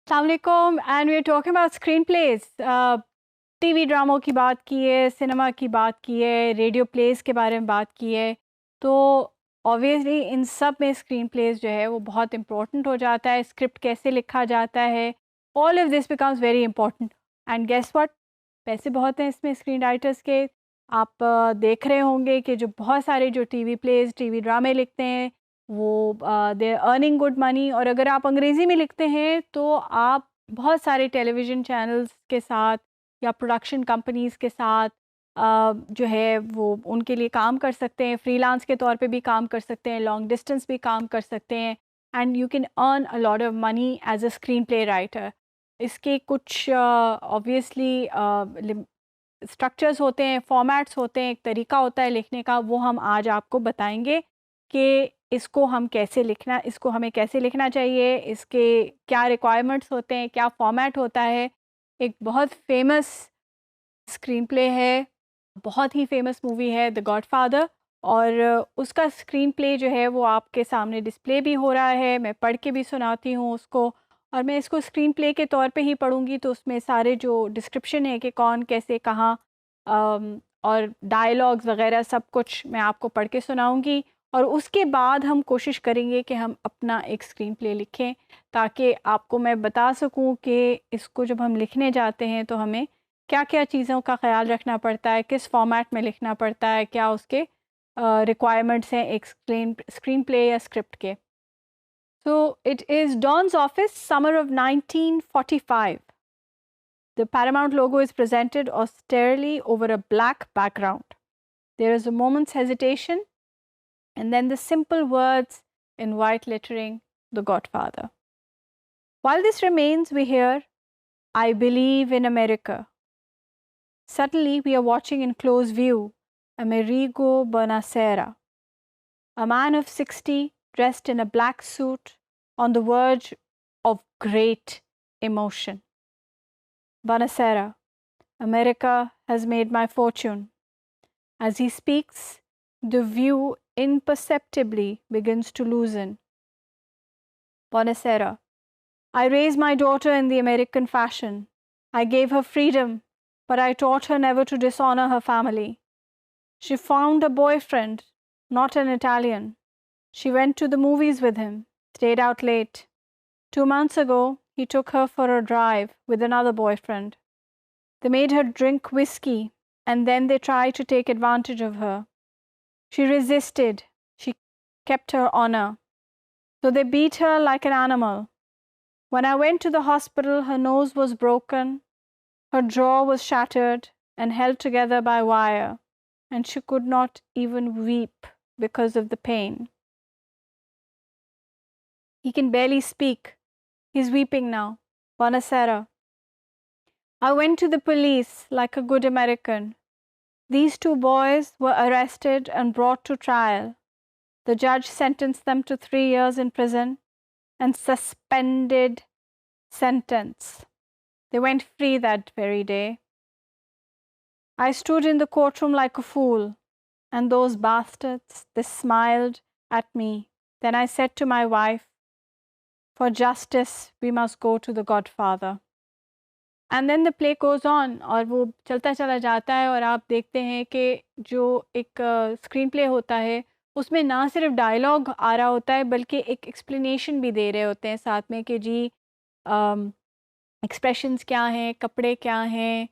Assalamualaikum, and we are talking about screenplays. TV ड्रामों की बात की है, सिनेमा की बात की है, रेडियो प्लेस के बारे में बात की है। तो ऑब्वियसली इन सब में स्क्रीन प्लेस जो है वो बहुत इम्पोर्टेंट हो जाता है। स्क्रिप्ट कैसे लिखा जाता है, all of this becomes very important. And guess what, पैसे बहुत हैं इसमें स्क्रीन राइटर्स के। आप देख रहे होंगे कि जो बहुत सारे जो टीवी प्लेस, टीवी ड्रामे लिखते हैं वो दे अर्निंग गुड मनी। और अगर आप अंग्रेज़ी में लिखते हैं तो आप बहुत सारे टेलीविज़न चैनल्स के साथ या प्रोडक्शन कंपनीज़ के साथ जो है वो उनके लिए काम कर सकते हैं, फ्रीलांस के तौर पे भी काम कर सकते हैं, लॉन्ग डिस्टेंस भी काम कर सकते हैं। And you can earn a lot of money as a screenplay writer. इसके कुछ ऑब्वियसली स्ट्रक्चर्स होते हैं, फॉर्मेट्स होते हैं, एक तरीका होता है लिखने का, वो हम आज आपको बताएंगे कि इसको हमें कैसे लिखना चाहिए, इसके क्या रिक्वायरमेंट्स होते हैं, क्या फॉर्मेट होता है। एक बहुत फेमस स्क्रीन प्ले है, बहुत ही फेमस मूवी है द गॉडफादर, और उसका स्क्रीन प्ले जो है वो आपके सामने डिस्प्ले भी हो रहा है। मैं पढ़ के भी सुनाती हूँ उसको, और मैं इसको स्क्रीन प्ले के तौर पे ही पढ़ूँगी तो उसमें सारे जो डिस्क्रिप्शन है कि कौन कैसे कहाँ और डायलॉग्स वगैरह सब कुछ मैं आपको पढ़ के सुनाऊँगी। और उसके बाद हम कोशिश करेंगे कि हम अपना एक स्क्रीन प्ले लिखें, ताकि आपको मैं बता सकूं कि इसको जब हम लिखने जाते हैं तो हमें क्या-क्या चीज़ों का ख़्याल रखना पड़ता है, किस फॉर्मेट में लिखना पड़ता है, क्या उसके रिक्वायरमेंट्स हैं एक स्क्रीन प्ले या स्क्रिप्ट के। So it is Don's office, summer of 1945. The Paramount logo is presented austerely over a black background. There is a moment's hesitation, and then the simple words in white lettering, The Godfather. While this remains, we hear, I believe in America. Suddenly, we are watching in close view Amerigo Bonacera, a man of 60 dressed in a black suit on the verge of great emotion. Bonacera, America has made my fortune. As he speaks, the view imperceptibly begins to loosen. Bonacera, I raised my daughter in the American fashion. I gave her freedom, but I taught her never to dishonor her family. She found a boyfriend, not an Italian. She went to the movies with him, stayed out late. 2 months ago, he took her for a drive with another boyfriend. They made her drink whiskey, and then they tried to take advantage of her. She resisted. She kept her honor. So they beat her like an animal. When I went to the hospital, her nose was broken, her jaw was shattered and held together by wire, and she could not even weep because of the pain. He can barely speak. He's weeping now. Bonacera. I went to the police like a good American. These 2 boys were arrested and brought to trial. The judge sentenced them to 3 years in prison and suspended sentence. They went free that very day. I stood in the courtroom like a fool, and those bastards, they smiled at me. Then I said to my wife, for justice, we must go to the Godfather. And then the play goes on, और वो चलता चला जाता है, और आप देखते हैं कि जो एक स्क्रीन प्ले होता है उसमें ना सिर्फ डायलॉग आ रहा होता है बल्कि एक एक्सप्लेनेशन भी दे रहे होते हैं साथ में कि जी एक्सप्रेशंस क्या हैं, कपड़े क्या हैं,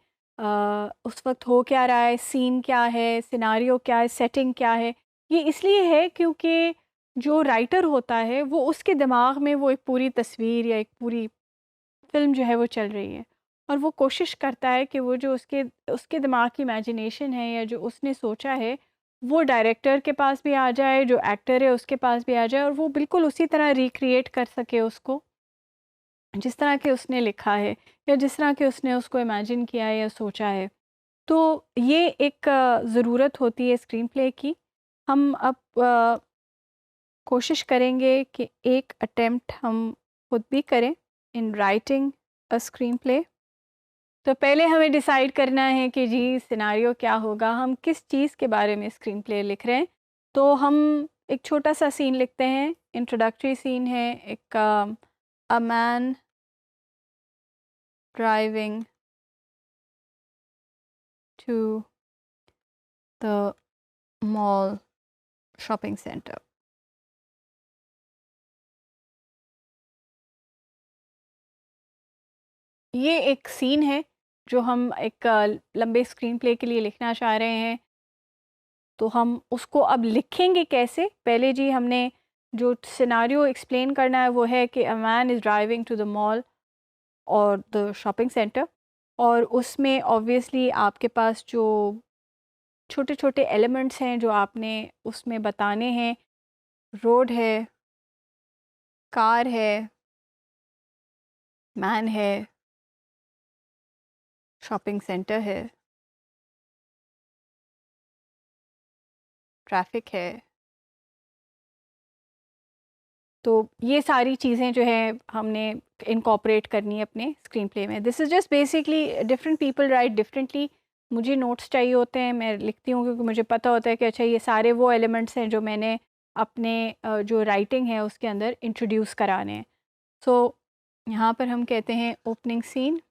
उस वक्त हो क्या रहा है, सीन क्या है, सिनारियो क्या है, सेटिंग क्या है। ये इसलिए है क्योंकि जो राइटर होता है वो उसके दिमाग में वो एक पूरी तस्वीर या एक पूरी फ़िल्म जो है वो चल रही है, और वो कोशिश करता है कि वो जो उसके उसके दिमाग की इमेजिनेशन है या जो उसने सोचा है वो डायरेक्टर के पास भी आ जाए, जो एक्टर है उसके पास भी आ जाए, और वो बिल्कुल उसी तरह रिक्रिएट कर सके उसको जिस तरह के उसने लिखा है या जिस तरह के उसने उसको इमेजिन किया है या सोचा है। तो ये एक ज़रूरत होती है स्क्रीन प्ले की। हम अब कोशिश करेंगे कि एक अटेम्प्ट हम खुद भी करें in writing a screen play. तो पहले हमें डिसाइड करना है कि जी सिनारियो क्या होगा, हम किस चीज़ के बारे में स्क्रीन प्ले लिख रहे हैं। तो हम एक छोटा सा सीन लिखते हैं, इंट्रोडक्टरी सीन है, एक a man driving to the mall shopping center. ये एक सीन है जो हम एक लंबे स्क्रीन प्ले के लिए लिखना चाह रहे हैं, तो हम उसको अब लिखेंगे कैसे? पहले जी हमने जो सिनेरियो एक्सप्लेन करना है वो है कि a man is driving to the mall और द शॉपिंग सेंटर, और उसमें ऑब्वियसली आपके पास जो छोटे-छोटे एलिमेंट्स हैं जो आपने उसमें बताने हैं, रोड है, कार है, मैन है, शॉपिंग सेंटर है, ट्रैफिक है। तो ये सारी चीज़ें जो है हमने इनकॉर्पोरेट करनी है अपने स्क्रीन प्ले में। This is just basically different people right differently. मुझे नोट्स चाहिए होते हैं, मैं लिखती हूँ क्योंकि मुझे पता होता है कि अच्छा ये सारे वो एलिमेंट्स हैं जो मैंने अपने जो राइटिंग है उसके अंदर इंट्रोड्यूस कराने हैं। सो यहाँ पर हम कहते हैं ओपनिंग सीन।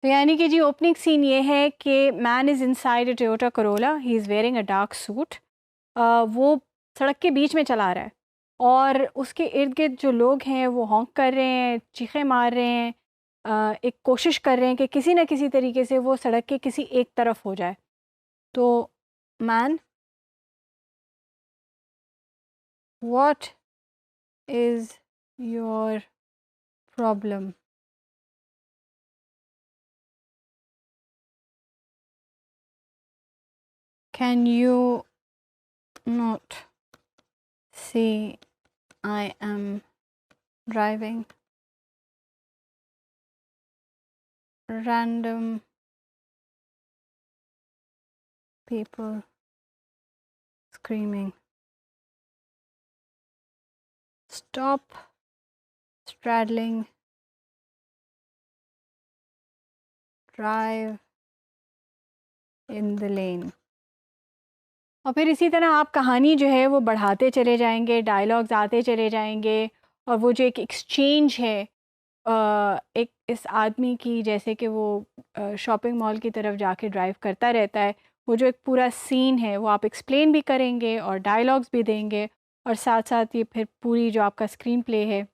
तो यानी कि जी ओपनिंग सीन ये है कि man is inside a Toyota Corolla, he is wearing a dark suit. वो सड़क के बीच में चला रहा है और उसके इर्द गिर्द जो लोग हैं वो हॉन्क कर रहे हैं, चीखें मार रहे हैं, एक कोशिश कर रहे हैं कि किसी न किसी तरीके से वो सड़क के किसी एक तरफ हो जाए। तो man, what is your problem? Can you not see I am driving? Random people screaming. Stop straddling. Drive in the lane. और फिर इसी तरह आप कहानी जो है वो बढ़ाते चले जाएंगे, डायलॉग्स आते चले जाएंगे, और वो जो एक एक्सचेंज है एक इस आदमी की, जैसे कि वो शॉपिंग मॉल की तरफ जाके ड्राइव करता रहता है, वो जो एक पूरा सीन है वो आप एक्सप्लेन भी करेंगे और डायलॉग्स भी देंगे, और साथ साथ ये फिर पूरी जो आपका स्क्रीन प्ले है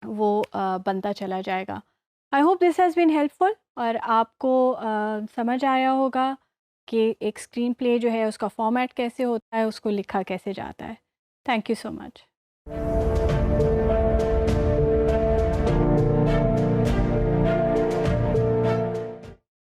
वो बनता चला जाएगा। I hope this has been helpful और आपको समझ आया होगा कि एक स्क्रीन प्ले जो है उसका फॉर्मेट कैसे होता है, उसको लिखा कैसे जाता है। Thank you so much.